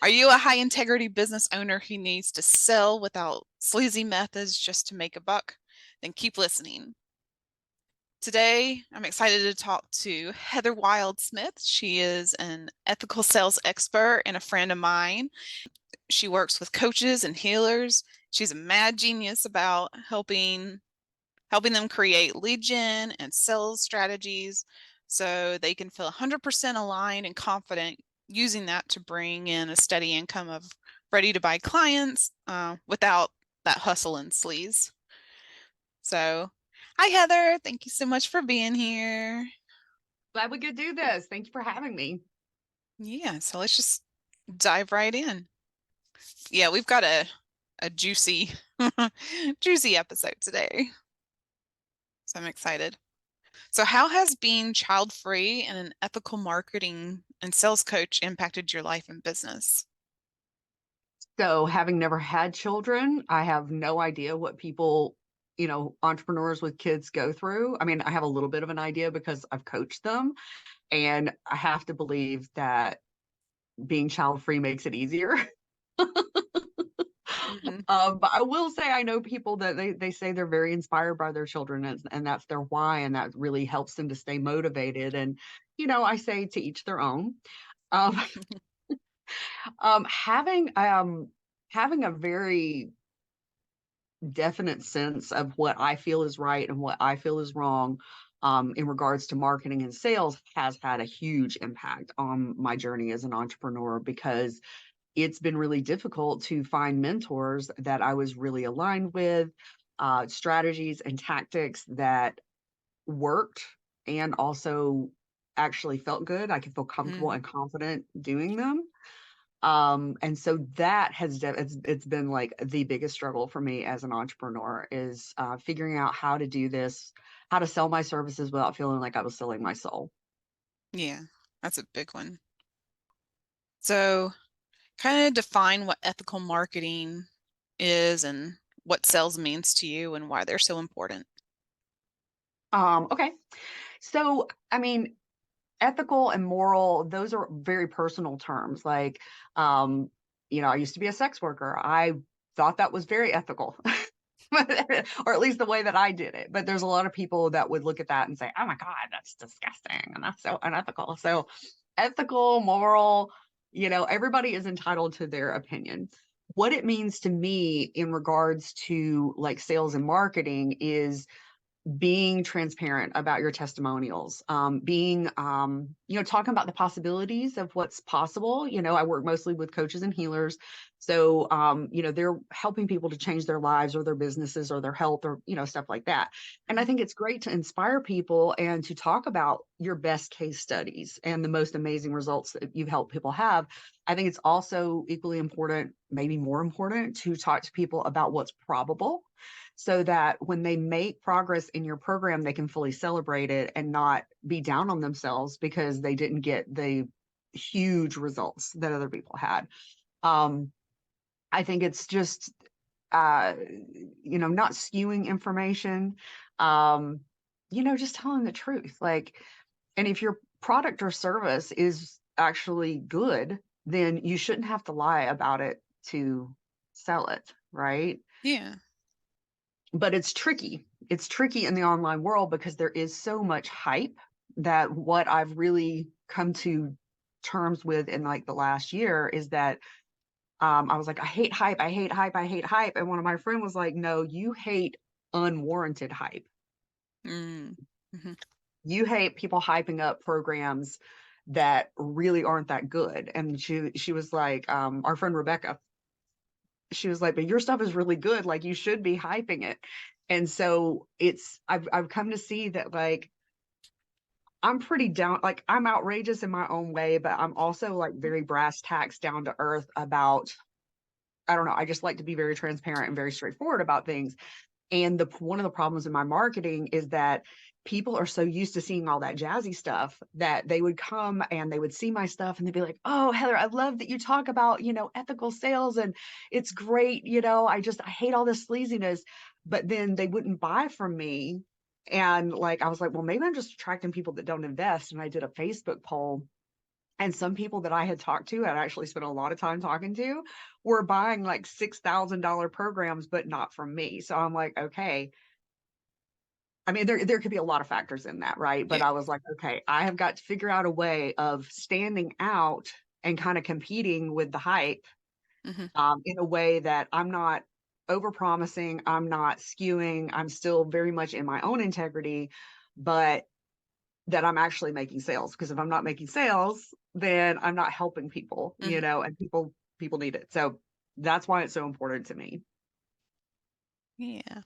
Are you a high integrity business owner who needs to sell without sleazy methods just to make a buck? Then keep listening. Today, I'm excited to talk to Heather Wylde Smith. She is an ethical sales expert and a friend of mine. She works with coaches and healers. She's a mad genius about helping them create lead gen and sales strategies so they can feel 100% aligned and confident using that to bring in a steady income of ready to buy clients without that hustle and sleaze. So, hi, Heather. Thank you so much for being here. Glad we could do this. Thank you for having me. Yeah, so let's just dive right in. Yeah, we've got a juicy juicy episode today. So I'm excited. So how has being child-free and an ethical marketing and sales coach impacted your life and business? So, having never had children, I have no idea what people, entrepreneurs with kids go through. I mean, I have a little bit of an idea because I've coached them, and I have to believe that being child free makes it easier. Hmm. But I will say I know people that they say they're very inspired by their children, and that's their why, and that really helps them to stay motivated. And I say to each their own. Um, having a very definite sense of what I feel is right and what I feel is wrong in regards to marketing and sales has had a huge impact on my journey as an entrepreneur because it's been really difficult to find mentors that I was really aligned with, strategies and tactics that worked and also actually felt good. I could feel comfortable Mm, and confident doing them. And so that it's been like the biggest struggle for me as an entrepreneur is figuring out how to do this, how to sell my services without feeling like I was selling my soul. yeah, that's a big one. So kind of define what ethical marketing is and what sales means to you and why they're so important. Okay. So, I mean, ethical and moral, those are very personal terms. Like, um, I used to be a sex worker. I thought that was very ethical. Or at least the way that I did it. But there's a lot of people that would look at that and say, "Oh my God, that's disgusting and that's so unethical." So, ethical, moral, everybody is entitled to their opinion. What it means to me in regards to like sales and marketing is being transparent about your testimonials, being talking about the possibilities of what's possible. I work mostly with coaches and healers, so they're helping people to change their lives or their businesses or their health or stuff like that. And I Mhm. think it's great to inspire people and to talk about your best case studies and the most amazing results that you've helped people have. I think it's also equally important, maybe more important, to talk to people about what's probable so that when they make progress in your program, they can fully celebrate it and not be down on themselves because they didn't get the huge results that other people had. Um, I think it's just, uh, not skewing information, um, just telling the truth. Like, and if your product or service is actually good, then you shouldn't have to lie about it to sell it, right? Yeah. But it's tricky. It's tricky in the online world because there is so much hype that what I've really come to terms with in like the last year is that I was like, I hate hype, I hate hype, I hate hype. And one of my friends was like, no, you hate unwarranted hype. Mm. Hmm. You hate people hyping up programs that really aren't that good. And she was like, our friend Rebecca, she was like, but your stuff is really good. Like you should be hyping it. And so I've come to see that like I'm pretty down, like I'm outrageous in my own way, but I'm also like very brass tacks down to earth about, I don't know, I just like to be very transparent and very straightforward about things. And the one of the problems in my marketing is that people are so used to seeing all that jazzy stuff that they would come and they would see my stuff and they'd be like, "Oh, Heather, I love that you talk about, ethical sales and it's great, I hate all this sleaziness." But then they wouldn't buy from me. And like I was like, "Well, maybe I'm just attracting people that don't invest." And I did a Facebook poll And some people that I had talked to, I'd actually spent a lot of time talking to, were buying like $6,000 programs, but not from me. So I'm like, okay. I mean, there could be a lot of factors in that, right? But Yeah. I was like, okay, I have got to figure out a way of standing out and kind of competing with the hype, Hmm. in a way that I'm not over promising, I'm not skewing, I'm still very much in my own integrity, but that I'm actually making sales. Because if I'm not making sales, then I'm not helping people, Hmm. and people need it. So that's why it's so important to me. Yeah.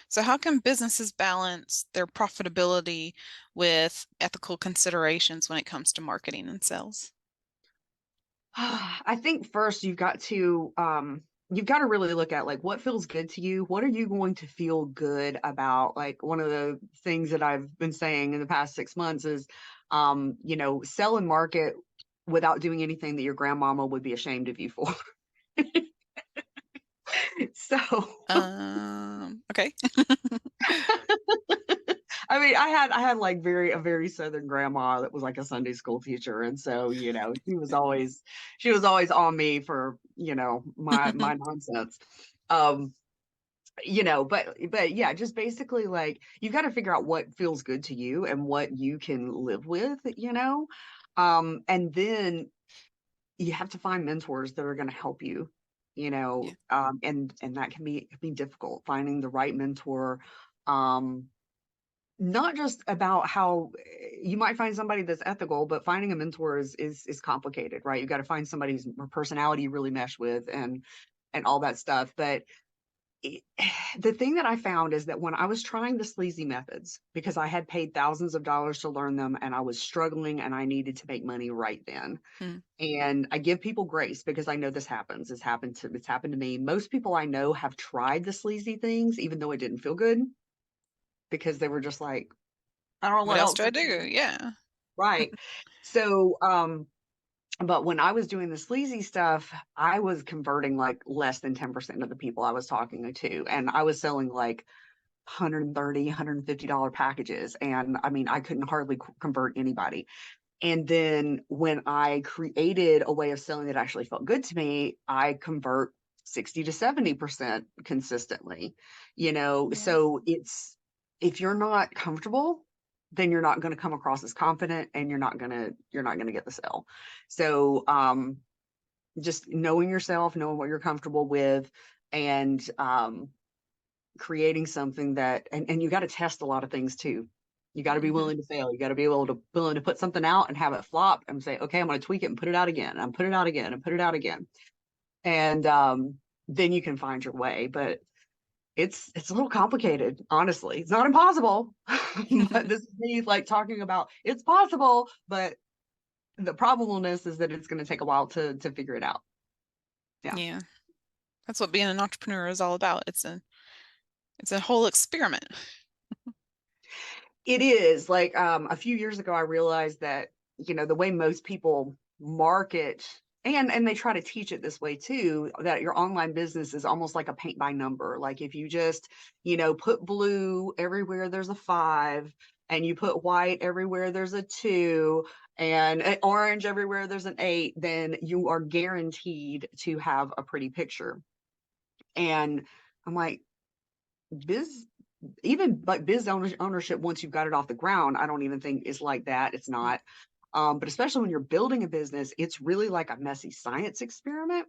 So how can businesses balance their profitability with ethical considerations when it comes to marketing and sales? I think first you've got to really look at like what feels good to you. What are you going to feel good about? Like one of the things that I've been saying in the past 6 months is, sell and market without doing anything that your grandmama would be ashamed of you for. So Okay. I mean, I had like a very southern grandma that was like a Sunday school teacher, and so she was always on me for my nonsense. Um, but yeah, just basically like you've got to figure out what feels good to you and what you can live with. And then you have to find mentors that are going to help you, Yeah. and that can be difficult finding the right mentor. Um, Not just about how you might find somebody that's ethical, but finding a mentor is complicated, right? You got to find somebody whose personality you really mesh with and all that stuff. But it, the thing that I found is that when I was trying the sleazy methods, because I had paid thousands of dollars to learn them and I was struggling and I needed to make money right then. Mm. And I give people grace because I know this happens. It's happened to me. Most people I know have tried the sleazy things, even though it didn't feel good, because they were just like, I don't know What what else else do I to do? do. Yeah. Right. So, but when I was doing the sleazy stuff, I was converting like less than 10% of the people I was talking to. And I was selling like 130, $150 packages. And I mean, I couldn't hardly convert anybody. And then when I created a way of selling that actually felt good to me, I convert 60 to 70% consistently. Yeah. So it's if you're not comfortable, then you're not going to come across as confident and you're not going to get the sale. So just knowing yourself, knowing what you're comfortable with, and creating something and you got to test a lot of things too. You got to be Hmm. willing to fail. You got to be willing to put something out and have it flop and say, okay, I'm going to tweak it and put it out again and put it out again and put it out again. And then you can find your way. But it's a little complicated, honestly. It's not impossible. But this is me like talking about it's possible, but the probableness is that it's going to take a while to figure it out. Yeah. Yeah. That's what being an entrepreneur is all about. It's a whole experiment. It is like a few years ago, I realized that the way most people market and they try to teach it this way too, that your online business is almost like a paint by number. Like if you just put blue everywhere there's a 5, and you put white everywhere there's a 2, and orange everywhere there's an 8, then you are guaranteed to have a pretty picture. And I'm like, biz even like ownership, once you've got it off the ground, I don't even think is like that. It's not. But especially when you're building a business, it's really like a messy science experiment.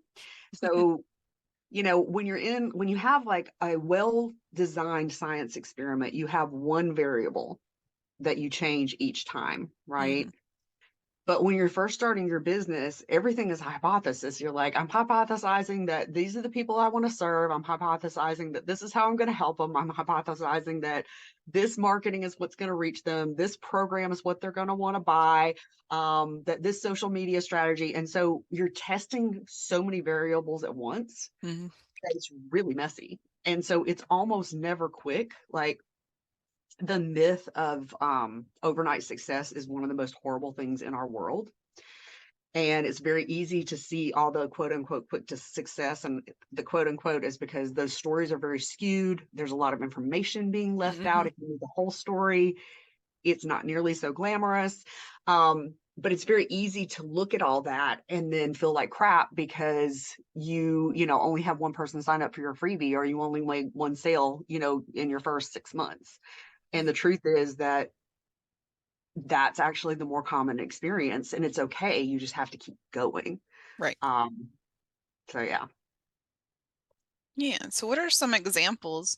So, when you have like a well designed science experiment, you have one variable that you change each time, right? Hmm. But when you're first starting your business, everything is a hypothesis. You're like, I'm hypothesizing that these are the people I want to serve. I'm hypothesizing that this is how I'm going to help them. I'm hypothesizing that this marketing is what's going to reach them. This program is what they're going to want to buy. That this social media strategy. And so you're testing so many variables at once Hmm. that it's really messy. And so it's almost never quick. Like the myth of overnight success is one of the most horrible things in our world, and it's very easy to see all the quote unquote quick to success, and the quote unquote is because those stories are very skewed. There's a lot of information being left out. Hmm. If you need the whole story, it's not nearly so glamorous. but it's very easy to look at all that and then feel like crap because you know, only have one person sign up for your freebie, or you only made one sale, you know, in your first 6 months. And the truth is that that's actually the more common experience, and it's okay. You just have to keep going. Right. Um, so yeah. Yeah. So what are some examples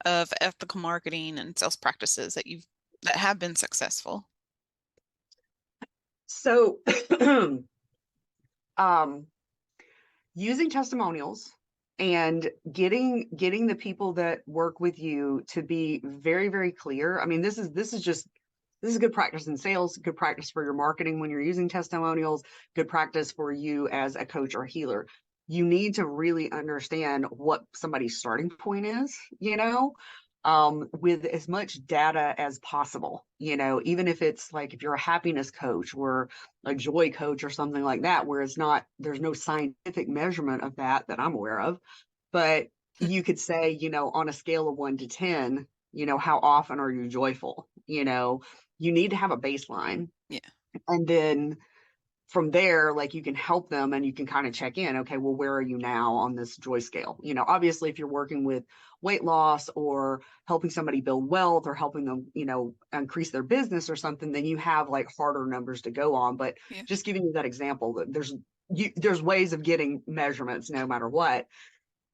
of ethical marketing and sales practices that have been successful? So um using testimonials and getting the people that work with you to be very, very clear. I mean, this is good practice in sales, good practice for your marketing when you're using testimonials, good practice for you as a coach or healer. You need to really understand what somebody's starting point is, you know, with as much data as possible, you know, even if it's like if you're a happiness coach or a joy coach or something like that, where there's no scientific measurement of that I'm aware of, but you could say, you know, on a scale of 1 to 10, you know, how often are you joyful? You know, you need to have a baseline. Yeah. And then from there, like you can help them and you can kind of check in. Okay, well, where are you now on this joy scale? You know, obviously, if you're working with weight loss or helping somebody build wealth or helping them, you know, increase their business or something, then you have like harder numbers to go on. But Yeah. just giving you that example, that there's ways of getting measurements no matter what.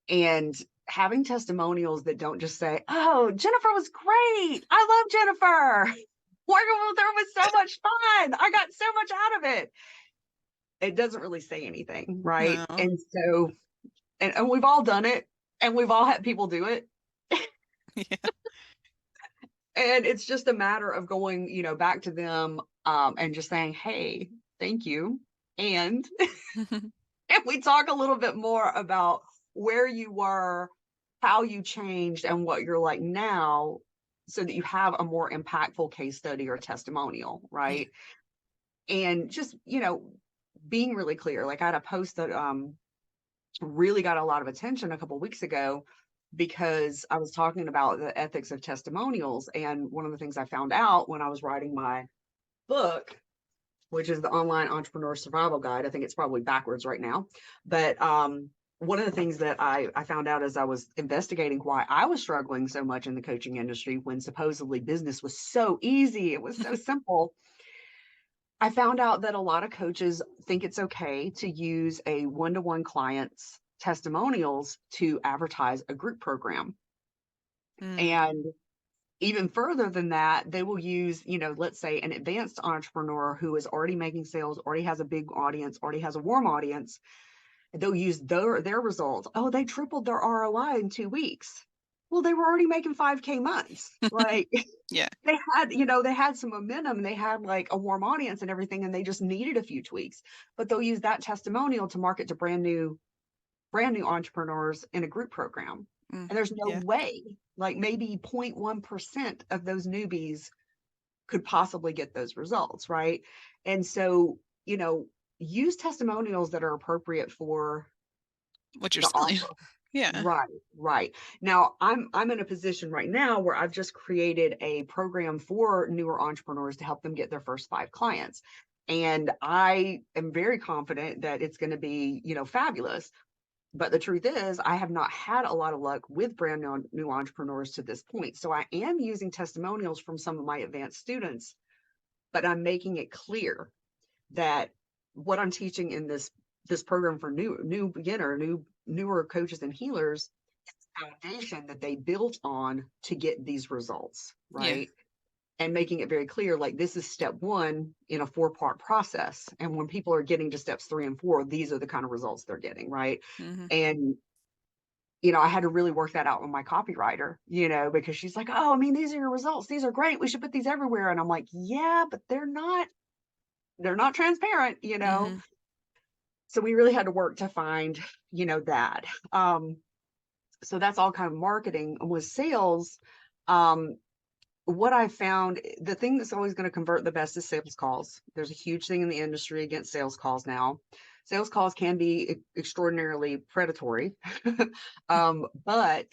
And having testimonials that don't just say, "Oh, Jennifer was great. I love Jennifer. Working with her was so much fun. I got so much out of it." It doesn't really say anything, right? No. And so, and we've all done it, and we've all had people do it. Yeah. And it's just a matter of going, you know, back to them, and just saying, "Hey, thank you." And and we talk a little bit more about where you were, how you changed, and what you're like now, so that you have a more impactful case study or testimonial, Yeah. right? And just, you know, being really clear. Like I had a post that really got a lot of attention a couple of weeks ago because I was talking about the ethics of testimonials. And one of the things I found out when I was writing my book, which is the Online Entrepreneur Survival Guide. I think it's probably backwards right now. But one of the things that I found out as I was investigating why I was struggling so much in the coaching industry when supposedly business was so easy, it was so simple. I found out that a lot of coaches think it's okay to use a one-to-one client's testimonials to advertise a group program. Mm. And even further than that, they will use, you know, let's say an advanced entrepreneur who is already making sales, already has a big audience, already has a warm audience. They'll use their results. Oh, they tripled their ROI in 2 weeks. Well, they were already making 5K months. Like Yeah. they had, you know, they had some momentum, they had like a warm audience and everything, and they just needed a few tweaks. But they'll use that testimonial to market to brand new entrepreneurs in a group program. Mm. And there's no Yeah. way, like maybe 0.1% of those newbies could possibly get those results, right? And so, you know, use testimonials that are appropriate for What you're the selling. offer. Yeah. Right, right. Now, I'm in a position right now where I've just created a program for newer entrepreneurs to help them get their first 5 clients. And I am very confident that it's going to be, you know, fabulous. But the truth is, I have not had a lot of luck with brand new entrepreneurs to this point. So I am using testimonials from some of my advanced students, but I'm making it clear that what I'm teaching in this program for newer coaches and healers, foundation that they built on to get these results, Yeah. right? And making it very clear, like this is step one in a 4-part process. And when people are getting to steps 3 and 4, these are the kind of results they're getting, right? Hmm. And you know, I had to really work that out with my copywriter, you know, because she's like, "Oh, I mean, these are your results. These are great. We should put these everywhere." And I'm like, "Yeah, but they're not transparent, you know." Hmm. So we really had to work to find, you know, that. So that's all kind of marketing. With sales, um, what I found, the thing that's always going to convert the best is sales calls. There's a huge thing in the industry against sales calls now. Sales calls can be extraordinarily predatory, but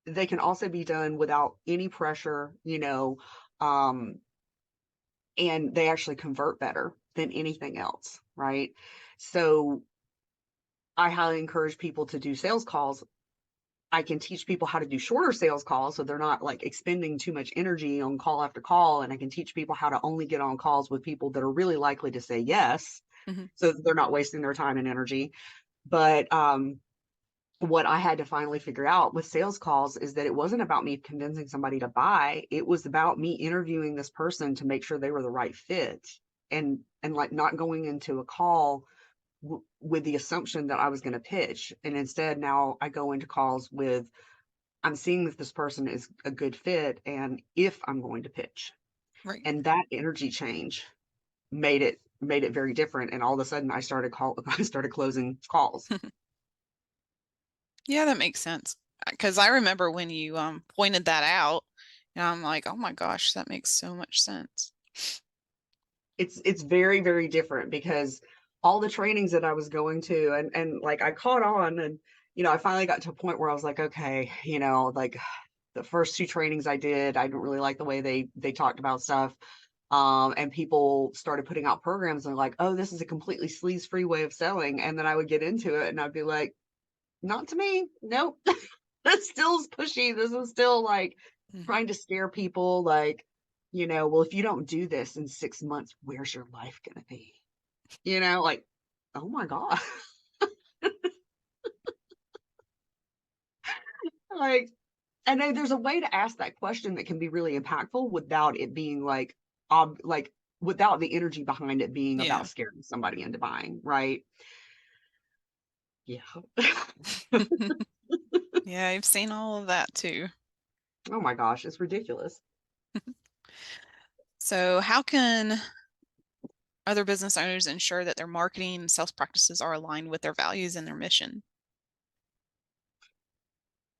they can also be done without any pressure, you know, um, and they actually convert better than anything else, right? So I highly encourage people to do sales calls. I can teach people how to do shorter sales calls so they're not like expending too much energy on call after call. And I can teach people how to only get on calls with people that are really likely to say yes, Hmm. so that they're not wasting their time and energy. But what I had to finally figure out with sales calls is that it wasn't about me convincing somebody to buy. It was about me interviewing this person to make sure they were the right fit, and like not going into a call with the assumption that I was going to pitch. And instead, now I go into calls with, I'm seeing if this person is a good fit and if I'm going to pitch. Right. And that energy change made it very different. And all of a sudden I started closing calls. Yeah, that makes sense. Because I remember when you pointed that out, and I'm like, oh my gosh, that makes so much sense. It's very, very different because all the trainings that I was going to, and like I caught on, and I finally got to a point where I was like, okay, like the first two trainings I did, I didn't really like the way they talked about stuff. And people started putting out programs and like, oh, this is a completely sleaze free way of selling. And then I would get into it and I'd be like, not to me. Nope. That still is pushy. This is still like Mm. trying to scare people. Like, well, if you don't do this in 6 months, where's your life going to be? Like, oh my God. Like, and then there's a way to ask that question that can be really impactful without it being like without the energy behind it being Yeah. about scaring somebody into buying, right? Yeah. Yeah, I've seen all of that too. Oh my gosh, it's ridiculous. So, how can other business owners ensure that their marketing and sales practices are aligned with their values and their mission?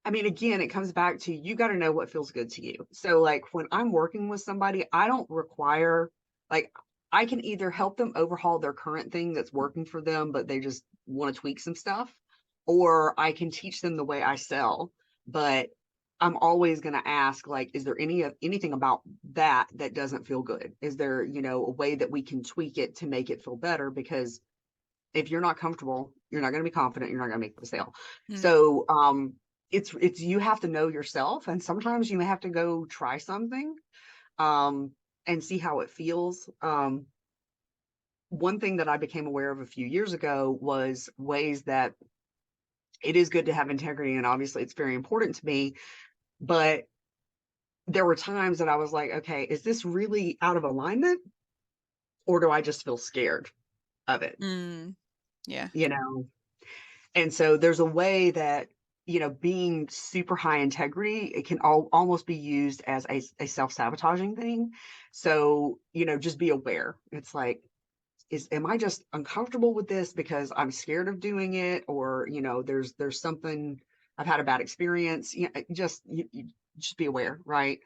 I mean, again, it comes back to you got to know what feels good to you. So, like, when I'm working with somebody, I don't require, like, I can either help them overhaul their current thing that's working for them, but they just want to tweak some stuff, or I can teach them the way I sell. But I'm always going to ask, like, is there anything about that doesn't feel good? Is there, a way that we can tweak it to make it feel better? Because if you're not comfortable, you're not going to be confident, you're not going to make the sale. Mm, So it's you have to know yourself, and sometimes you have to go try something um and see how it feels. One thing that I became aware of a few years ago was ways that it is good to have integrity, and obviously it's very important to me, but there were times that I was like, okay, is this really out of alignment, or do I just feel scared of it? mm, yeah. you know And so there's a way that, being super high integrity, it can almost be used as a self-sabotaging thing. So, just be aware. It's like, am I just uncomfortable with this because I'm scared of doing it? Or, there's something, I've had a bad experience. You just be aware, right?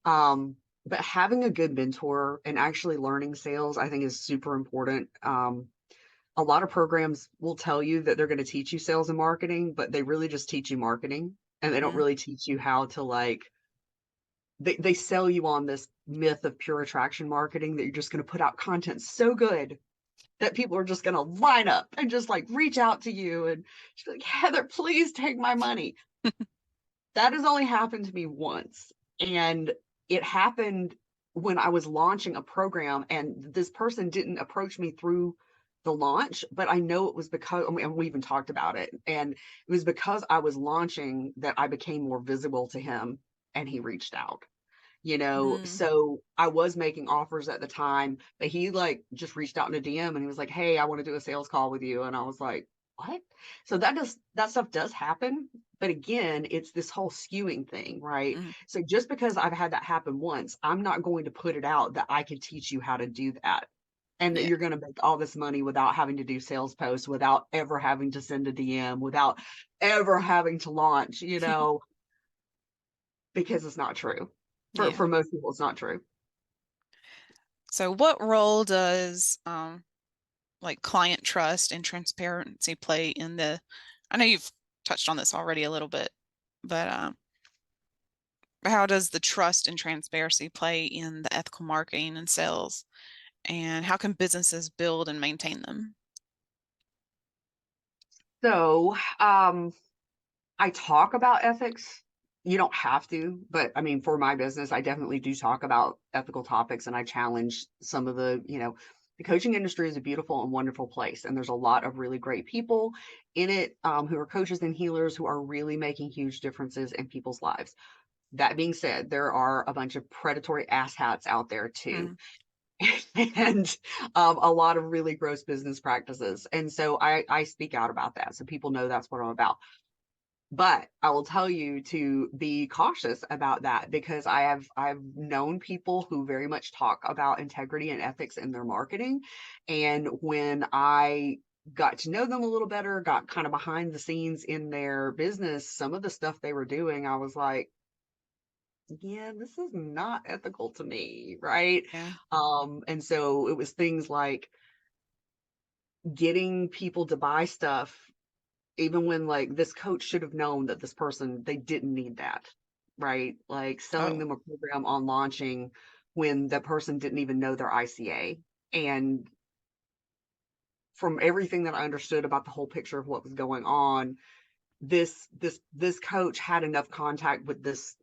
But having a good mentor and actually learning sales, I think is super important. A lot of programs will tell you that they're going to teach you sales and marketing, but they really just teach you marketing, and they don't Mm, really teach you how to like they sell you on this myth of pure attraction marketing that you're just going to put out content so good that people are just going to line up and just like reach out to you and she's like, Heather, please take my money. That has only happened to me once. And it happened when I was launching a program, and this person didn't approach me through the launch, but I know it was because, and we even talked about it. And it was because I was launching that I became more visible to him and he reached out. mm, So I was making offers at the time, but he like just reached out in a DM and he was like, hey, I want to do a sales call with you. And I was like, what? So that stuff does happen. But again, it's this whole skewing thing, right? mm, So just because I've had that happen once, I'm not going to put it out that I can teach you how to do that. And that yeah. you're going to make all this money without having to do sales posts, without ever having to send a DM, without ever having to launch, because it's not true. For Yeah. for most people, it's not true. So, what role does like client trust and transparency play in the, I know you've touched on this already a little bit, but How does the trust and transparency play in the ethical marketing and sales? And how can businesses build and maintain them? So, I talk about ethics. You don't have to, but I mean, for my business, I definitely do talk about ethical topics and I challenge some of the coaching industry is a beautiful and wonderful place. And there's a lot of really great people in it who are coaches and healers who are really making huge differences in people's lives. That being said, there are a bunch of predatory asshats out there too. Mm, And a lot of really gross business practices. And so I speak out about that. So people know that's what I'm about. But I will tell you to be cautious about that because I've known people who very much talk about integrity and ethics in their marketing. And when I got to know them a little better, got kind of behind the scenes in their business, some of the stuff they were doing, I was like, yeah, this is not ethical to me, right? yeah, And so it was things like getting people to buy stuff even when like this coach should have known that this person they didn't need that, right? Like selling oh, them a program on launching when that person didn't even know their ICA. And from everything that I understood about the whole picture of what was going on, this coach had enough contact with this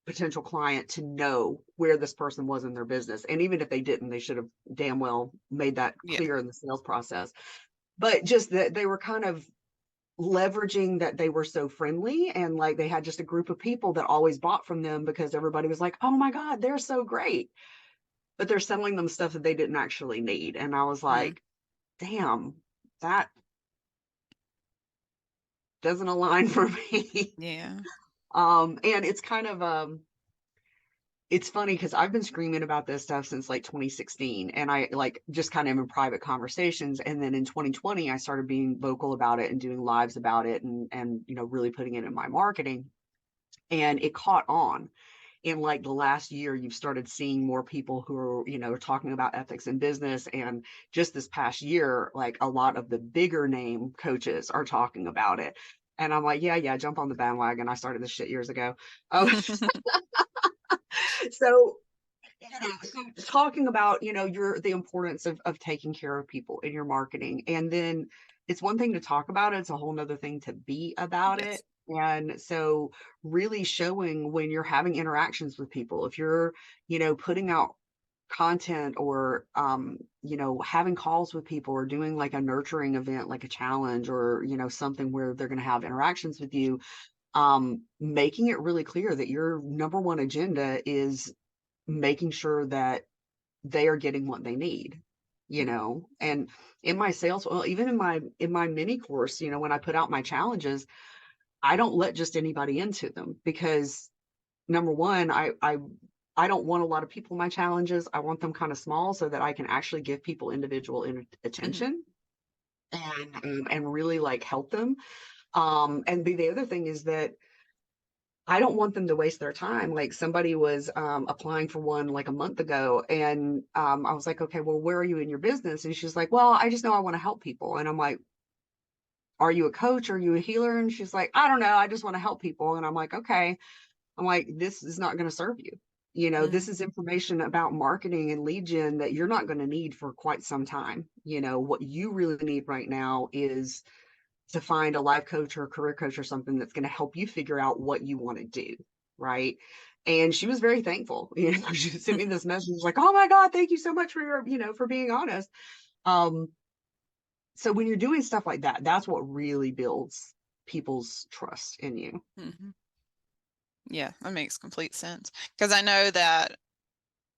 potential client to know where this person was in their business. And even if they didn't, they should have damn well made that yeah, clear in the sales process. But just that they were kind of leveraging that they were so friendly and like they had just a group of people that always bought from them because everybody was like, oh my God, they're so great. But they're selling them stuff that they didn't actually need. And I was mm, like, damn, that doesn't align for me. yeah, And it's kind of it's funny because I've been screaming about this stuff since like 2016 and I like just kind of in private conversations. And then in 2020, I started being vocal about it and doing lives about it and really putting it in my marketing. And it caught on in like the last year. You've started seeing more people who are talking about ethics in business, and just this past year like a lot of the bigger name coaches are talking about it. And I'm like, yeah, jump on the bandwagon. I started this shit years ago. Oh, so talking about your the importance of taking care of people in your marketing, and then it's one thing to talk about it, it's a whole nother thing to be about yes, it. And so really showing when you're having interactions with people, if you're putting out content or having calls with people or doing like a nurturing event like a challenge or something where they're going to have interactions with you, making it really clear that your number one agenda is making sure that they are getting what they need. And in my sales, well, even in my mini course, when I put out my challenges, I don't let just anybody into them because number one, I don't want a lot of people in my challenges. I want them kind of small so that I can actually give people individual hmm, attention and really like help them. And the other thing is that I don't want them to waste their time. Like somebody was applying for one like a month ago, and I was like, okay, well, where are you in your business? And she's like, well, I just know I want to help people. And I'm like, are you a coach? Are you a healer? And she's like, I don't know. I just want to help people. And I'm like, okay. I'm like, this is not going to serve you. This mm, is information about marketing and lead gen that you're not going to need for quite some time. What you really need right now is to find a life coach or a career coach or something that's going to help you figure out what you want to do. Right. And she was very thankful. She sent me this message like, oh my God, thank you so much for for being honest. Um, so when you're doing stuff like that, that's what really builds people's trust in you. hmm. Yeah, that makes complete sense. Because I know that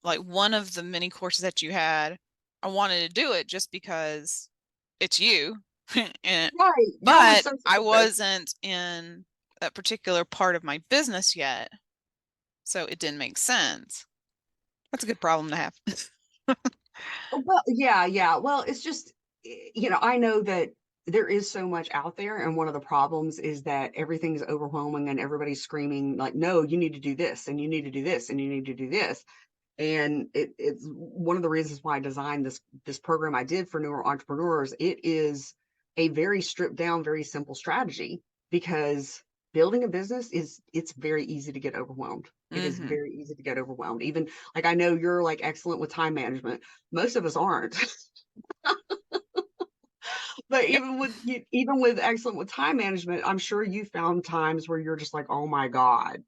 like one of the mini courses that you had, I wanted to do it just because it's you. And Right. Y'all were but so I similar. wasn't in that particular part of my business yet, so it didn't make sense. That's a good problem to have. Well, yeah, yeah. Well, it's just, I know that there is so much out there. And one of the problems is that everything's overwhelming and everybody's screaming, like, no, you need to do this and you need to do this and you need to do this. And it's one of the reasons why I designed this program I did for newer entrepreneurs. It is a very stripped down, very simple strategy because building a business it's very easy to get overwhelmed. It is Hmm. very easy to get overwhelmed. Even like I know you're like excellent with time management. Most of us aren't. But Yep. even with excellent with time management, I'm sure you found times where you're just like, oh my God,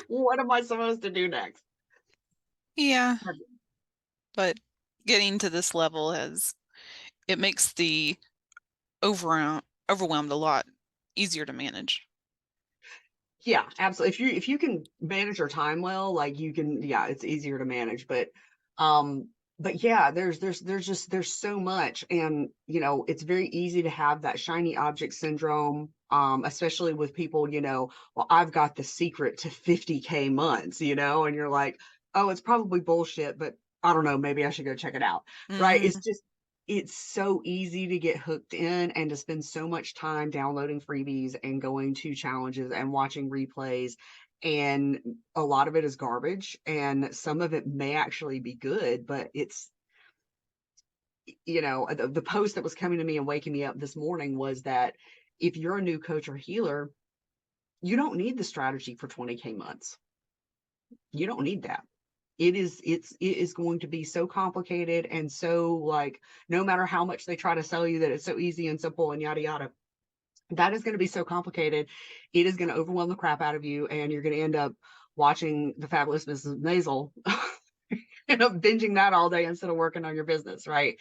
what am I supposed to do next? Yeah. But getting to this level has it makes the overwhelmed a lot easier to manage. Yeah, absolutely. If you can manage your time well, like you can, yeah, it's easier to manage. Um, but yeah, there's so much, and it's very easy to have that shiny object syndrome. Especially with people, well, I've got the secret to 50K months, and you're like, oh, it's probably bullshit, but I don't know, maybe I should go check it out, right? Hmm. It's so easy to get hooked in and to spend so much time downloading freebies and going to challenges and watching replays. And a lot of it is garbage, and some of it may actually be good, but the post that was coming to me and waking me up this morning was that if you're a new coach or healer, you don't need the strategy for 20K months. You don't need that. It is going to be so complicated and so like no matter how much they try to sell you that it's so easy and simple and yada yada, that is going to be so complicated. It is going to overwhelm the crap out of you, and you're going to end up watching The Fabulous Mrs. Maisel, binging that all day instead of working on your business, right?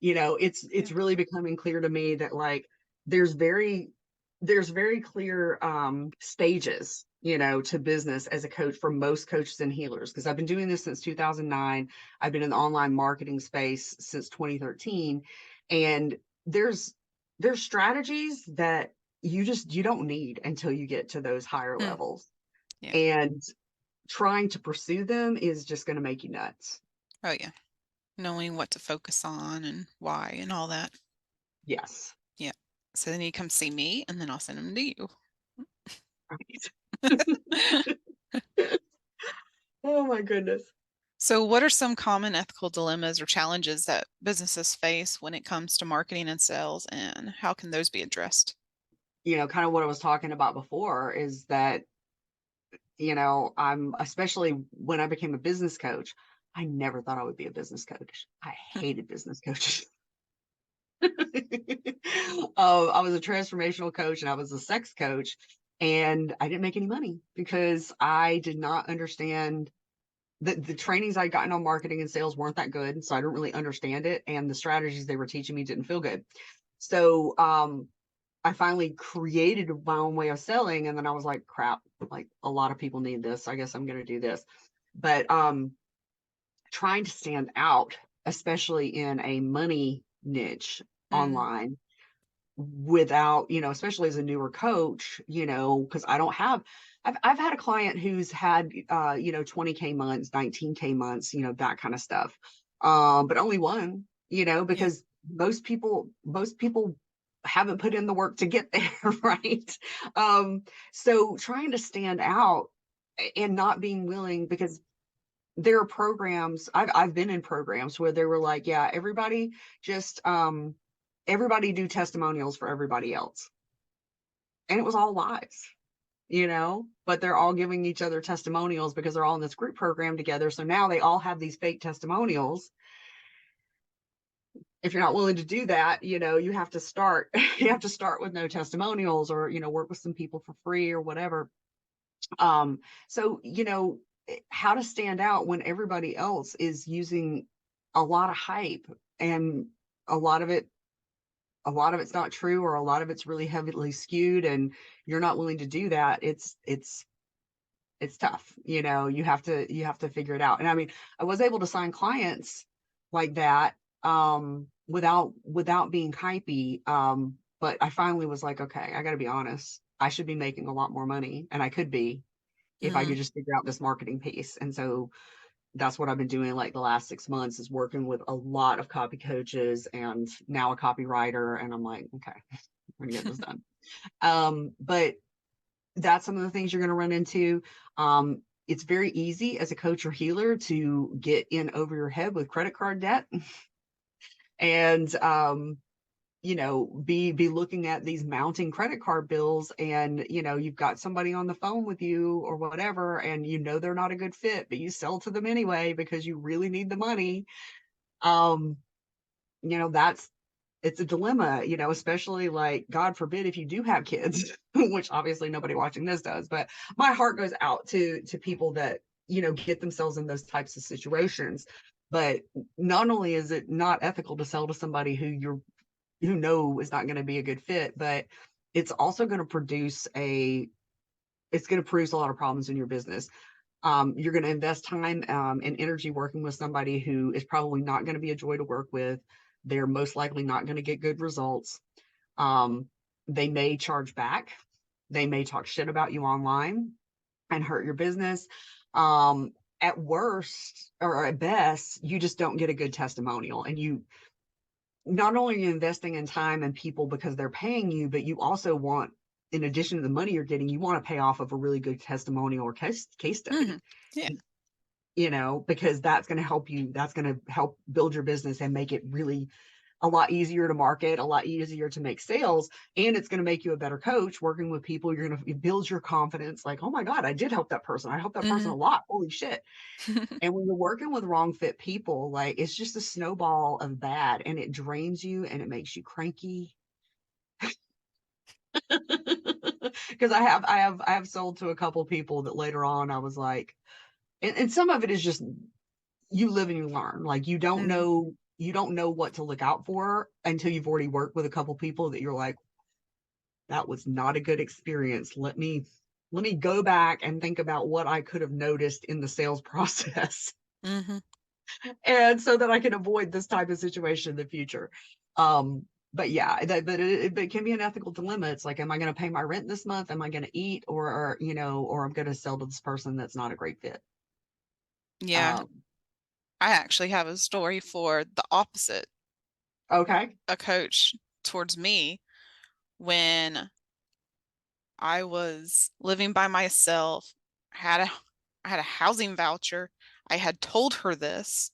Yeah. It's really becoming clear to me that like there's very there's very clear stages, to business as a coach for most coaches and healers, because I've been doing this since 2009. I've been in the online marketing space since 2013, and there's there's strategies that you don't need until you get to those higher Mm. levels, Yeah. and trying to pursue them is just going to make you nuts. Oh, yeah. Knowing what to focus on and why and all that. Yes. Yeah. So then you come see me and then I'll send them to you. Right. Oh my goodness. So, what are some common ethical dilemmas or challenges that businesses face when it comes to marketing and sales, and how can those be addressed? Kind of what I was talking about before is that, I'm especially when I became a business coach, I never thought I would be a business coach. I hated business coaches. I was a transformational coach and I was a sex coach, and I didn't make any money because I did not understand the trainings I'd gotten on marketing and sales weren't that good. So I don't really understand it. And the strategies they were teaching me didn't feel good. So I finally created my own way of selling, and then I was like, crap, like a lot of people need this. I guess I'm going to do this. But trying to stand out, especially in a money niche Mm, online, without, especially as a newer coach, because I don't have, I've had a client who's had, 20K months, 19K months, that kind of stuff. But only one, yeah. because most people haven't put in the work to get there, right? So trying to stand out and not being willing, because there are programs, I've been in programs where they were like, yeah, just everybody do testimonials for everybody else. And it was all lies, but they're all giving each other testimonials because they're all in this group program together. So now they all have these fake testimonials. If you're not willing to do that, you have to start, you have to start with no testimonials, or, work with some people for free or whatever. So, how to stand out when everybody else is using a lot of hype, and a lot of it a lot of it's not true, or a lot of it's really heavily skewed, and you're not willing to do that. It's tough. You have to figure it out. And I mean, I was able to sign clients like that, without being hypey. But I finally was like, okay, I got to be honest, I should be making a lot more money, and I could be if I Mm, could just figure out this marketing piece. And so that's what I've been doing like the last 6 months, is working with a lot of copy coaches and now a copywriter. And I'm like, okay, we're gonna get this done. But that's some of the things you're going to run into. It's very easy as a coach or healer to get in over your head with credit card debt. And be looking at these mounting credit card bills, and you've got somebody on the phone with you or whatever, and they're not a good fit, but you sell to them anyway because you really need the money. um that's it's a dilemma, especially, like, God forbid if you do have kids, which obviously nobody watching this does, but my heart goes out to people that, get themselves in those types of situations. But not only is it not ethical to sell to somebody who know is not going to be a good fit, but it's also going to produce a lot of problems in your business. You're going to invest time and energy working with somebody who is probably not going to be a joy to work with. They're most likely not going to get good results. Um, they may charge back. They may talk shit about you online and hurt your business. At worst, or at best, you just don't get a good testimonial. And you not only are you investing in time and people because they're paying you, but you also want, in addition to the money you're getting, you want to pay off of a really good testimonial or case Hmm. study, Yeah. because that's going to help build your business and make it really a lot easier to market, a lot easier to make sales. And it's going to make you a better coach working with people. You're going to build your confidence, like, oh my God, I did help that person. I helped that person Hmm. a lot. Holy shit. And when you're working with wrong fit people, like, it's just a snowball of bad, and it drains you and it makes you cranky. Because I have sold to a couple people that later on I was like, and some of it is just, you live and you learn. Like, Hmm. you don't know what to look out for until you've already worked with a couple people that you're like, that was not a good experience. Let me go back and think about what I could have noticed in the sales process, Hmm. and so that I can avoid this type of situation in the future. But yeah, but it can be an ethical dilemma. It's like, am I going to pay my rent this month? Am I going to eat, or I'm going to sell to this person that's not a great fit? Yeah. Um, I actually have a story for the opposite, okay. a coach towards me when I was living by myself, had a I had a housing voucher. I had told her this.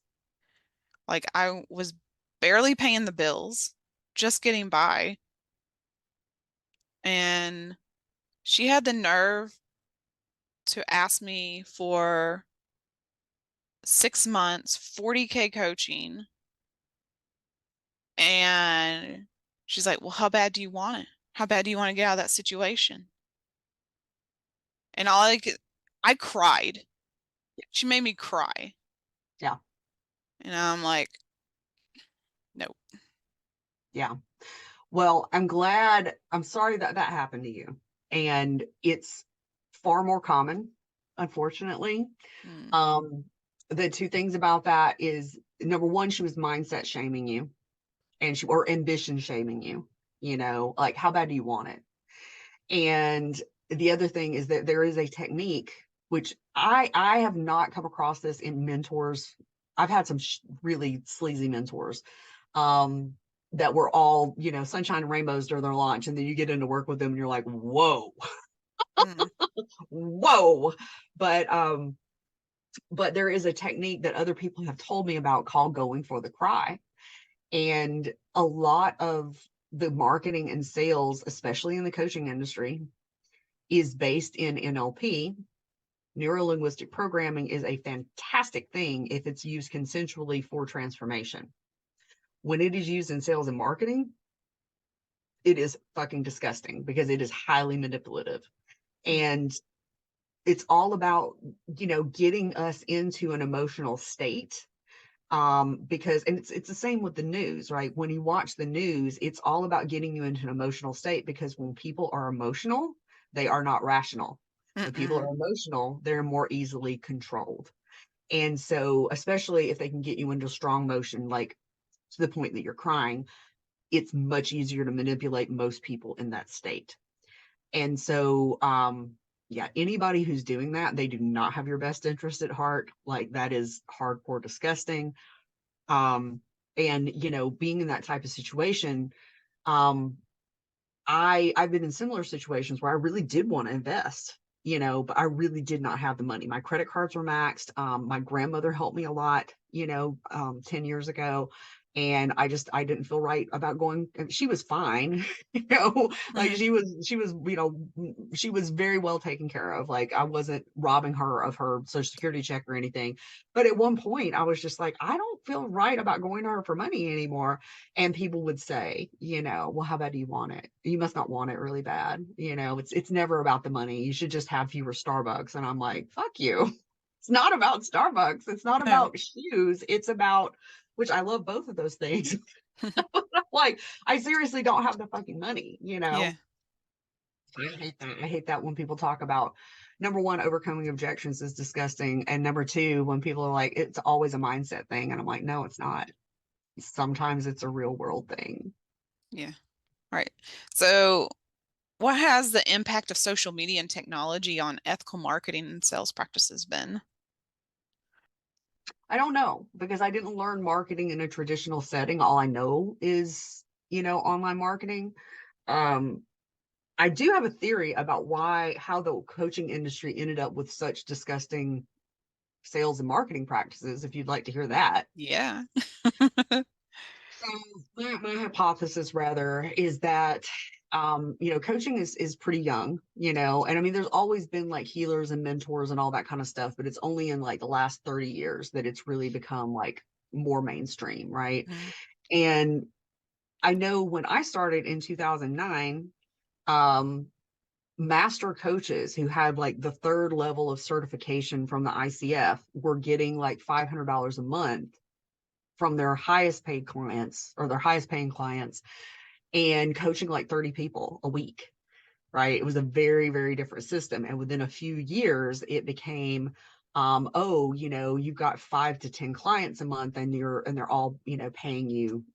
Like I was barely paying the bills, just getting by, and she had the nerve to ask me for 6 months, 40K coaching, and she's like, "Well, how bad do you want it? How bad do you want to get out of that situation?" And I cried. She made me cry. Yeah. And I'm like, "No." Yeah. Well, I'm sorry that that happened to you. And it's far more common, unfortunately. Mm, Um, the two things about that is, number one, she was mindset shaming you, or ambition shaming you, like, how bad do you want it? And the other thing is that there is a technique, which I have not come across this in mentors. I've had some really sleazy mentors, um, that were all, sunshine and rainbows during their launch. And then you get into work with them and you're like, whoa, mm, whoa. But, but there is a technique that other people have told me about called going for the cry. And a lot of the marketing and sales, especially in the coaching industry, is based in NLP. Neuro linguistic programming is a fantastic thing if it's used consensually for transformation. When it is used in sales and marketing, it is fucking disgusting because it is highly manipulative. mm, And it's all about, getting us into an emotional state. Because, and it's the same with the news, right? When you watch the news, it's all about getting you into an emotional state, because when people are emotional, they are not rational. When people mm-mm, are emotional, they're more easily controlled. And so, especially if they can get you into strong motion, like to the point that you're crying, it's much easier to manipulate most people in that state. And so, yeah, anybody who's doing that, they do not have your best interest at heart. Like, that is hardcore disgusting. Um, and being in that type of situation, um, I've been in similar situations where I really did want to invest, but I really did not have the money. My credit cards were maxed. My grandmother helped me a lot, 10 years ago. And I didn't feel right about going. She was fine, you know, like Hmm. she was very well taken care of. Like I wasn't robbing her of her social security check or anything. But at one point I was just like, I don't feel right about going to her for money anymore. And people would say, well, how bad do you want it? You must not want it really bad. It's never about the money. You should just have fewer Starbucks. And I'm like, fuck you. It's not about Starbucks. It's not No. about shoes. It's about, which I love both of those things. Like, I seriously don't have the fucking money, Yeah. I hate that. I hate that when people talk about, number one, overcoming objections is disgusting. And number two, when people are like, it's always a mindset thing. And I'm like, no, it's not. Sometimes it's a real world thing. Yeah. Right. So, what has the impact of social media and technology on ethical marketing and sales practices been? I don't know because I didn't learn marketing in a traditional setting. All I know is, online marketing. Um, I do have a theory about how the coaching industry ended up with such disgusting sales and marketing practices, if you'd like to hear that. Yeah. So my hypothesis rather is that coaching is pretty young, and I mean there's always been like healers and mentors and all that kind of stuff, but it's only in like the last 30 years that it's really become like more mainstream, right? Mhm. And I know when I started in 2009, um, master coaches who had like the third level of certification from the ICF were getting like $500 a month from their highest paid clients or their highest paying clients and coaching like 30 people a week, right? It was a very, very different system. And within a few years, it became, oh, you've got 5 to 10 clients a month and they're all, paying you,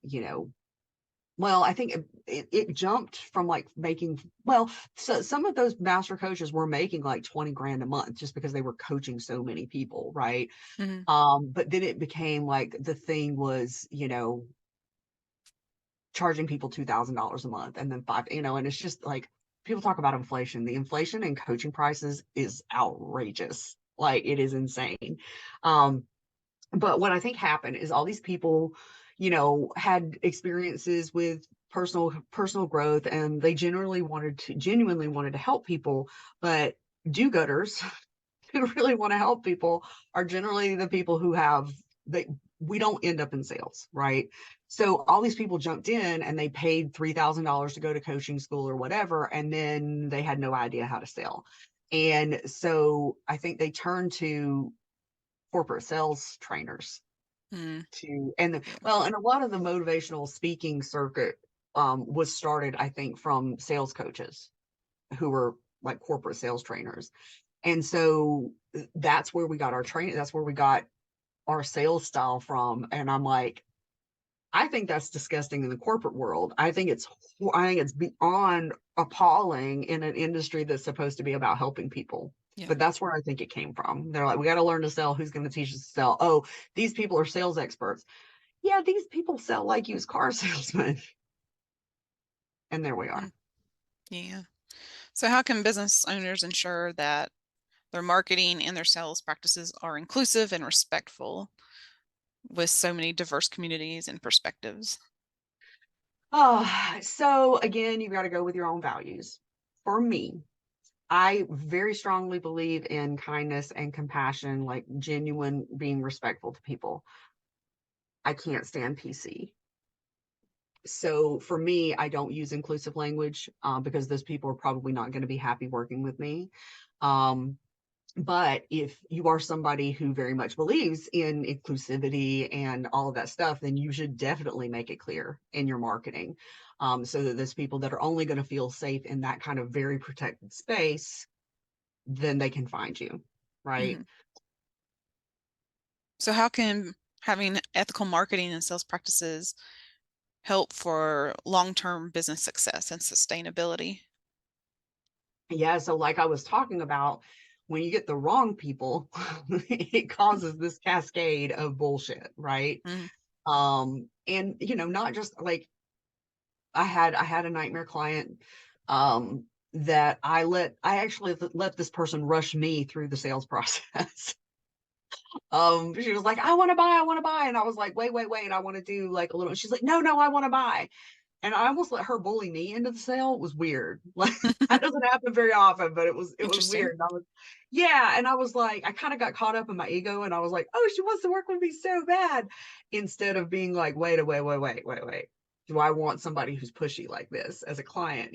well, I think it jumped from like making, well, so some of those master coaches were making like 20 grand a month just because they were coaching so many people, right? Mhm. But then it became like the thing was, charging people $2,000 a month and then five, and it's just like people talk about inflation. The inflation in coaching prices is outrageous. Like it is insane. Um, but what I think happened is all these people, had experiences with personal growth and they genuinely wanted to help people, but do-gooders who really want to help people are generally the people who have they we don't end up in sales, right? So all these people jumped in and they paid $3,000 to go to coaching school or whatever, and then they had no idea how to sell. And so I think they turned to corporate sales trainers Mhm. Yeah. and a lot of the motivational speaking circuit was started, I think, from sales coaches who were like corporate sales trainers. And so that's where we got our training. That's where we got our sales style from. And I'm like, I think that's disgusting in the corporate world. I think it's beyond appalling in an industry that's supposed to be about helping people. Yeah. But that's where I think it came from. They're like, we got to learn to sell. Who's going to teach us to sell? Oh, these people are sales experts. Yeah, these people sell like used car salesmen. And there we are. Mm. Yeah. So, how can business owners ensure that their marketing and their sales practices are inclusive and respectful with so many diverse communities and perspectives? So again, you've got to go with your own values. For me, I very strongly believe in kindness and compassion, like genuine being respectful to people. I can't stand PC. So for me, I don't use inclusive language because those people are probably not going to be happy working with me. Um, but if you are somebody who very much believes in inclusivity and all of that stuff, then you should definitely make it clear in your marketing so that those people that are only going to feel safe in that kind of very protected space, then they can find you, right? Hmm. So, how can having ethical marketing and sales practices help for long-term business success and sustainability? Yeah, so like I was talking about, when you get the wrong people, it causes this cascade of bullshit, right? Mm-hmm. And not just like I had a nightmare client that I actually let this person rush me through the sales process. She was like, I want to buy. And I was like, wait, I want to do like a little, she's like, no, I want to buy. And I almost let her bully me into the sale. It was weird. Like that doesn't happen very often, but it was Interesting. weird. And I was, yeah. And I was like, I kind of got caught up in my ego and I was like, oh, she wants to work with me so bad. Instead of being like, wait. Do I want somebody who's pushy like this as a client,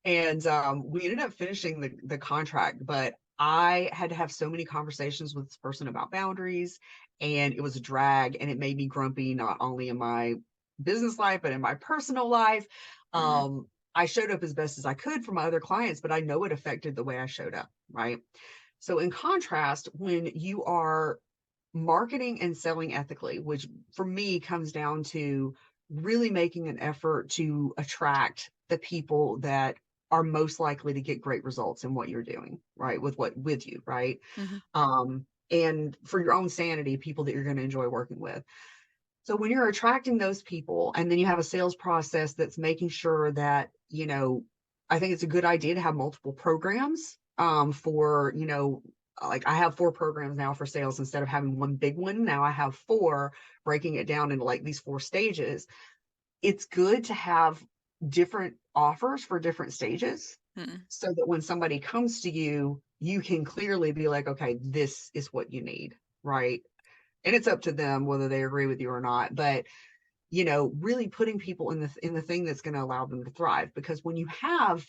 And we ended up finishing the contract, but I had to have so many conversations with this person about boundaries, and it was a drag, and it made me grumpy, not only in my business life, but in my personal life. Hmm. I showed up as best as I could for my other clients, but I know it affected the way I showed up, right? So, in contrast, when you are marketing and selling ethically, which for me comes down to really making an effort to attract the people that are most likely to get great results in what you're doing, right? With you, right? Hmm. And for your own sanity, people that you're going to enjoy working with. So when you're attracting those people and then you have a sales process that's making sure that, I think it's a good idea to have multiple programs for, like I have 4 programs now for sales instead of having one big one. Now I have 4, breaking it down into like these 4 stages. It's good to have different offers for different stages Hmm. so that when somebody comes to you, you can clearly be like, okay, this is what you need, right? And it's up to them whether they agree with you or not. But really putting people in the thing that's going to allow them to thrive. Because when you have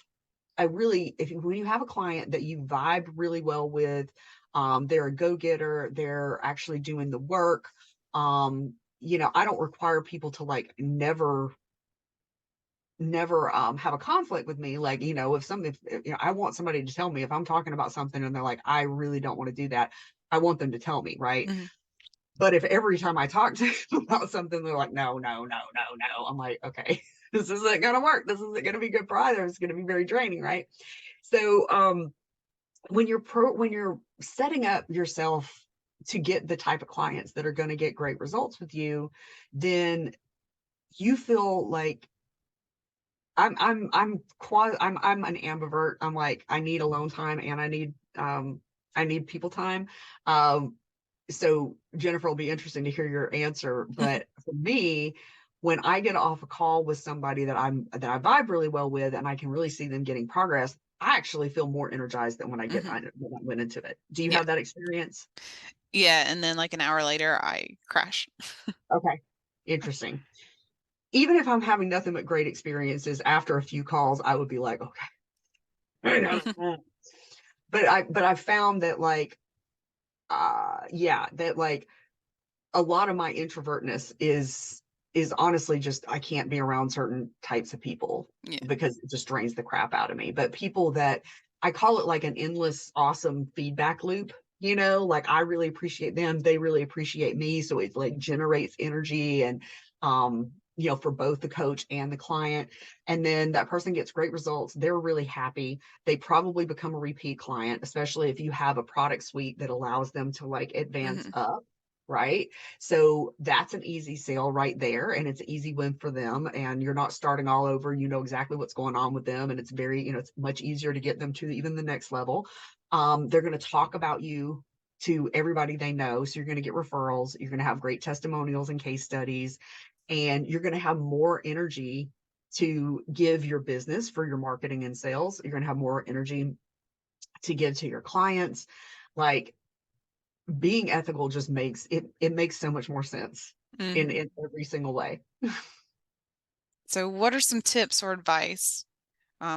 when you have a client that you vibe really well with, they're a go-getter, they're actually doing the work. I don't require people to like never have a conflict with me. Like, if something, I want somebody to tell me if I'm talking about something and they're like, I really don't want to do that. I want them to tell me, right? Hmm. But if every time I talk to them about something, they're like, no, I'm like, okay, this isn't going to work. This isn't going to be good for either. It's going to be very draining, right? So when you're setting up yourself to get the type of clients that are going to get great results with you, then you feel like I'm an ambivert. I'm like I need alone time and I need people time. Um, so Jennifer, will be interesting to hear your answer. But for me, when I get off a call with somebody that I vibe really well with, and I can really see them getting progress, I actually feel more energized than Hmm. when I went into it. Do you Yeah. have that experience? Yeah. And then like an hour later, I crash. Okay, interesting. Even if I'm having nothing but great experiences, after a few calls, I would be like, okay. But I found that like yeah, that like a lot of my introvertness is honestly just I can't be around certain types of people Yeah. because it just drains the crap out of me. But people that I call it like an endless awesome feedback loop, like I really appreciate them, they really appreciate me. So it like generates energy and for both the coach and the client. And then that person gets great results. They're really happy. They probably become a repeat client, especially if you have a product suite that allows them to like advance Hmm. up, right? So that's an easy sale right there. And it's an easy win for them. And you're not starting all over. You know exactly what's going on with them. And it's very, it's much easier to get them to even the next level. They're going to talk about you to everybody they know. So you're going to get referrals. You're going to have great testimonials and case studies. And you're going to have more energy to give your business for your marketing and sales. You're going to have more energy to give to your clients. Like being ethical just it makes so much more sense in Hmm. every single way. So, what are some tips or advice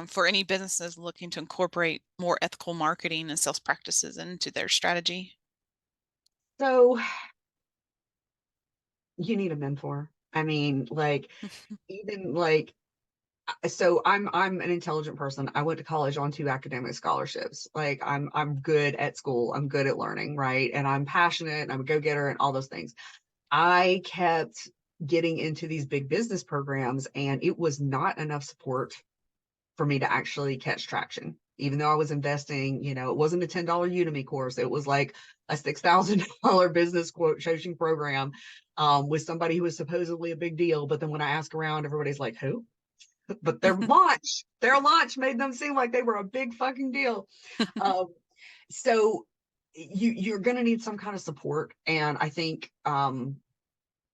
for any businesses looking to incorporate more ethical marketing and sales practices into their strategy? So you need a mentor. I mean, like even like so I'm an intelligent person. I went to college on 2 academic scholarships. Like I'm good at school. I'm good at learning, right? And I'm passionate, I'm a go-getter and all those things. I kept getting into these big business programs and it was not enough support for me to actually catch traction. Even though I was investing, it wasn't a $10 Udemy course. It was like a $6,000 business quote coaching program with somebody who was supposedly a big deal. But then when I ask around, everybody's like, who? But their launch made them seem like they were a big fucking deal. Um, so you're going to need some kind of support. And I think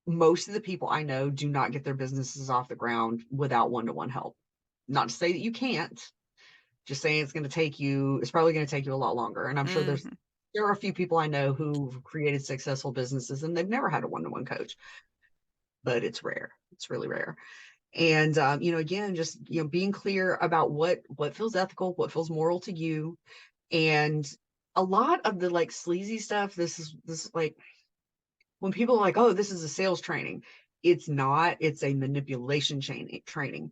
most of the people I know do not get their businesses off the ground without one-to-one help. Not to say that you can't, just saying it's probably going to take you a lot longer. And I'm sure Hmm. there are a few people I know who've created successful businesses and they've never had a one-to-one coach, but it's rare. It's really rare. And again, just being clear about what feels ethical, what feels moral to you. And a lot of the like sleazy stuff, this like when people are like, oh, this is a sales training. It's not, it's a manipulation training.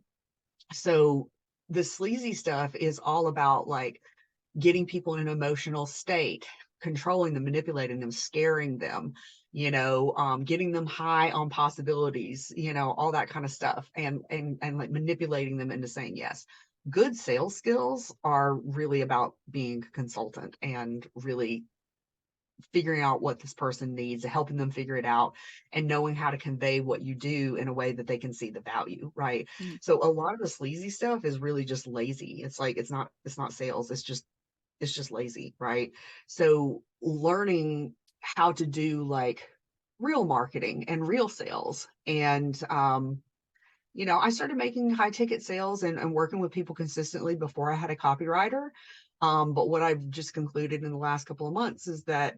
So the sleazy stuff is all about like getting people in an emotional state, controlling them, manipulating them, scaring them, getting them high on possibilities, all that kind of stuff, and like manipulating them into saying yes. Good sales skills are really about being a consultant and really figuring out what this person needs, helping them figure it out, and knowing how to convey what you do in a way that they can see the value, right? So a lot of the sleazy stuff is really just lazy. It's like it's not sales. It's just lazy, right? So learning how to do like real marketing and real sales. And I started making high ticket sales and working with people consistently before I had a copywriter. But what I've just concluded in the last couple of months is that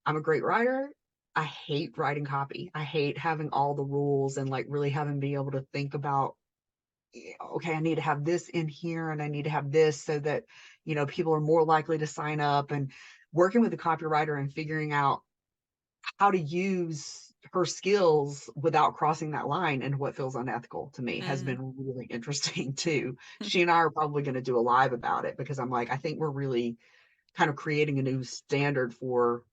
I'm a great writer. I hate writing copy. I hate having all the rules and like really having to be able to think about, okay, I need to have this in here and I need to have this so that, people are more likely to sign up. And working with the copywriter and figuring out how to use her skills without crossing that line and what feels unethical to me has Hmm. been really interesting too. She and I are probably going to do a live about it because I'm like, I think we're really kind of creating a new standard for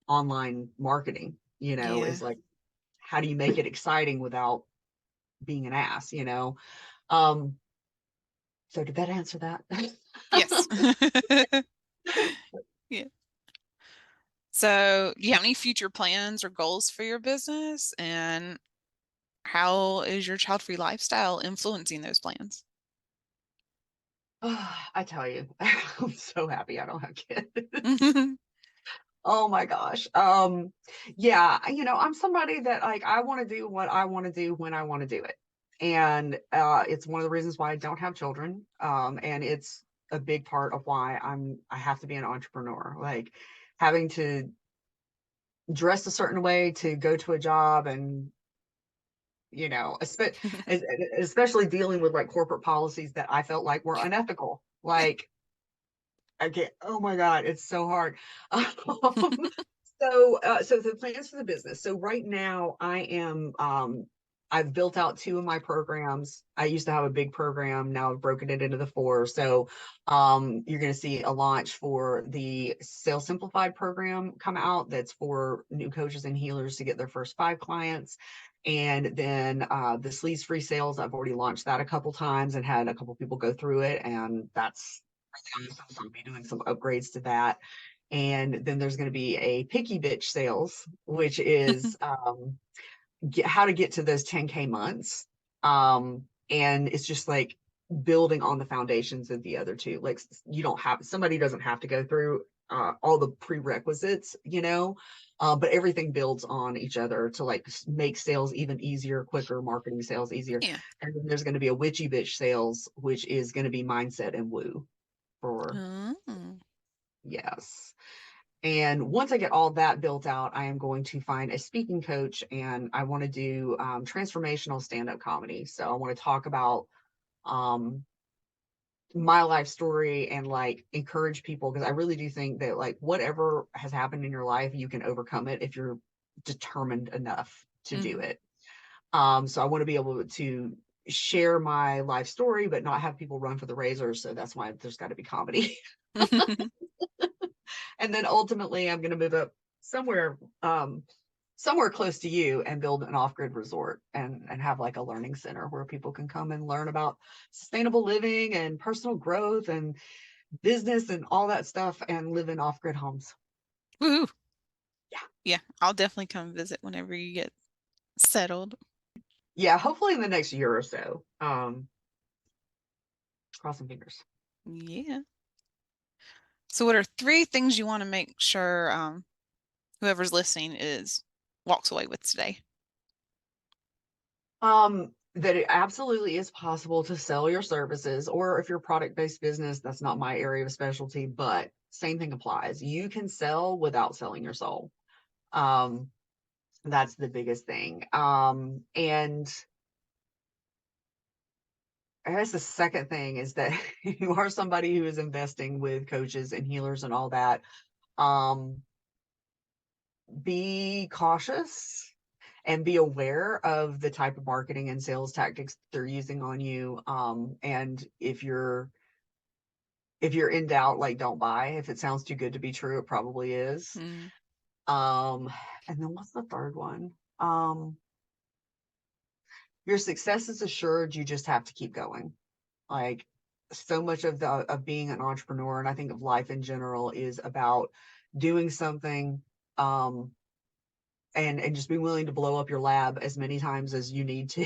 online marketing, Yeah. is like, how do you make it exciting without being an ass? Um, so did that answer that? Yes. Yeah. So, do you have any future plans or goals for your business? And how is your child-free lifestyle influencing those plans? I tell you, I'm so happy I don't have kids. Oh my gosh. Yeah, I'm somebody that like I want to do what I want to do when I want to do it. And it's one of the reasons why I don't have children. And it's a big part of why I have to be an entrepreneur. Like having to dress a certain way to go to a job and especially dealing with like corporate policies that I felt like were unethical. Like I get, oh my God, it's so hard. So the plans for the business. So right now I've built out two of my programs. I used to have a big program. Now I've broken it into the four. So you're going to see a launch for the Sales Simplified program come out. That's for new coaches and healers to get their first 5 clients. And then the sleaze free sales, I've already launched that a couple times and had a couple people go through it. And that's so I'll be doing some upgrades to that. And then there's going to be a picky bitch sales, which is how to get to those 10K months. And it's just like building on the foundations of the other two. Like somebody doesn't have to go through all the prerequisites, but everything builds on each other to like make sales even easier, quicker, marketing sales easier. Yeah. And then there's going to be a witchy bitch sales, which is going to be mindset and woo for Oh. yes. And once I get all that built out, I am going to find a speaking coach and I want to do transformational stand up comedy. So I want to talk about um, my life story and like encourage people because I really do think that like whatever has happened in your life, you can overcome it if you're determined enough to do Hmm. it. So I want to be able to share my life story, but not have people run for the razors. So that's why there's got to be comedy. And then ultimately I'm going to move up somewhere somewhere close to you and build an off-grid resort and have like a learning center where people can come and learn about sustainable living and personal growth and business and all that stuff and live in off-grid homes. Woo. Yeah. Yeah, I'll definitely come visit whenever you get settled. Yeah, hopefully in the next year or so. Crossing fingers. Yeah. So, what are three things you want to make sure whoever's listening is walks away with today? That it absolutely is possible to sell your services, or if you're a product-based business, that's not my area of specialty, but same thing applies. You can sell without selling your soul. Um, that's the biggest thing. And I guess the second thing is that you are somebody who is investing with coaches and healers and all that. Um, be cautious and be aware of the type of marketing and sales tactics they're using on you. And if you're in doubt, like don't buy. If it sounds too good to be true, it probably is. Mm, Um, and then what's the third one? Um, your success is assured, you just have to keep going. Like so much of being an entrepreneur, and I think of life in general, is about doing something um and just be willing to blow up your lab as many times as you need to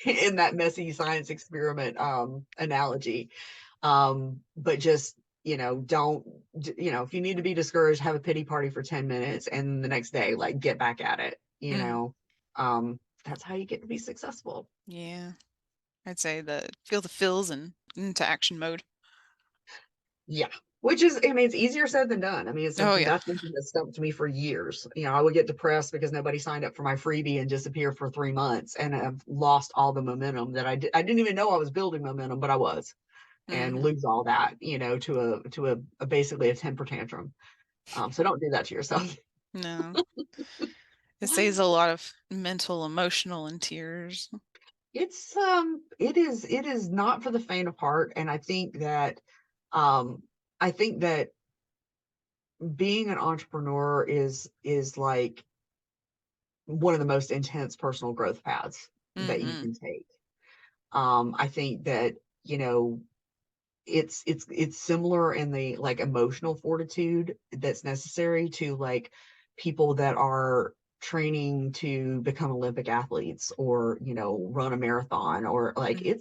in that messy science experiment analogy. But just, don't, if you need to be discouraged, have a pity party for 10 minutes and the next day, like get back at it, mm, that's how you get to be successful. yeah, I'd say the feel the feels and into action mode. Yeah. Which is, I mean, it's easier said than done. I mean, it's Oh something yeah. that stumped me for years. I would get depressed because nobody signed up for my freebie and disappear for 3 months, and I've lost all the momentum that I didn't even know I was building momentum, but I was, and Hmm. lose all that, to a basically a temper tantrum. So don't do that to yourself. No, it saves a lot of mental, emotional, and tears. It is not for the faint of heart, and um I think that being an entrepreneur is like one of the most intense personal growth paths that you Hmm. can take. I think that, you know, it's similar in the like emotional fortitude that's necessary to like people that are training to become Olympic athletes, or, run a marathon, or like Hmm.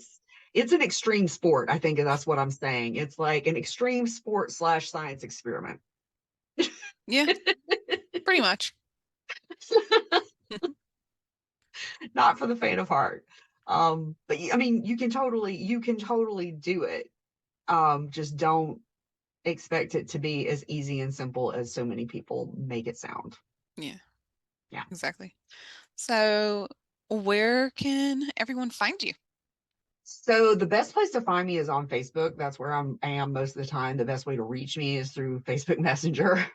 it's an extreme sport. I think that's what I'm saying. It's like an extreme sport slash science experiment. Yeah, pretty much. Not for the faint of heart. But I mean, you can totally do it. Just don't expect it to be as easy and simple as so many people make it sound. Yeah, Yeah. exactly. So, where can everyone find you? So the best place to find me is on Facebook. That's where I am most of the time. The best way to reach me is through Facebook Messenger.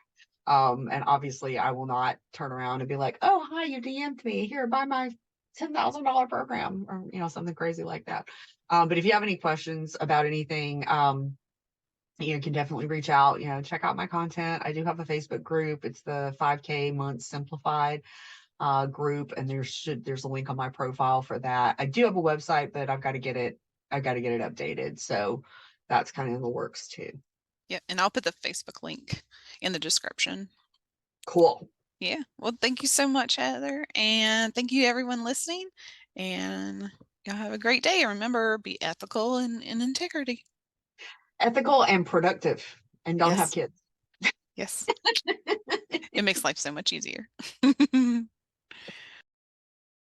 And obviously I will not turn around and be like, "Oh, hi, you DM'd me. Here, buy my $10,000 program," or, something crazy like that. But if you have any questions about anything, you can definitely reach out, check out my content. I do have a Facebook group. It's the 5K Months Simplified group, and there's a link on my profile for that. I do have a website, but I've got to get it updated. So that's kind of in the works too. Yeah, and I'll put the Facebook link in the description. Cool. Yeah. Well, thank you so much, Heather. And thank you, everyone listening. And y'all have a great day. Remember, be ethical and in integrity. Ethical and productive, and don't have Yes. kids. Yes. It makes life so much easier.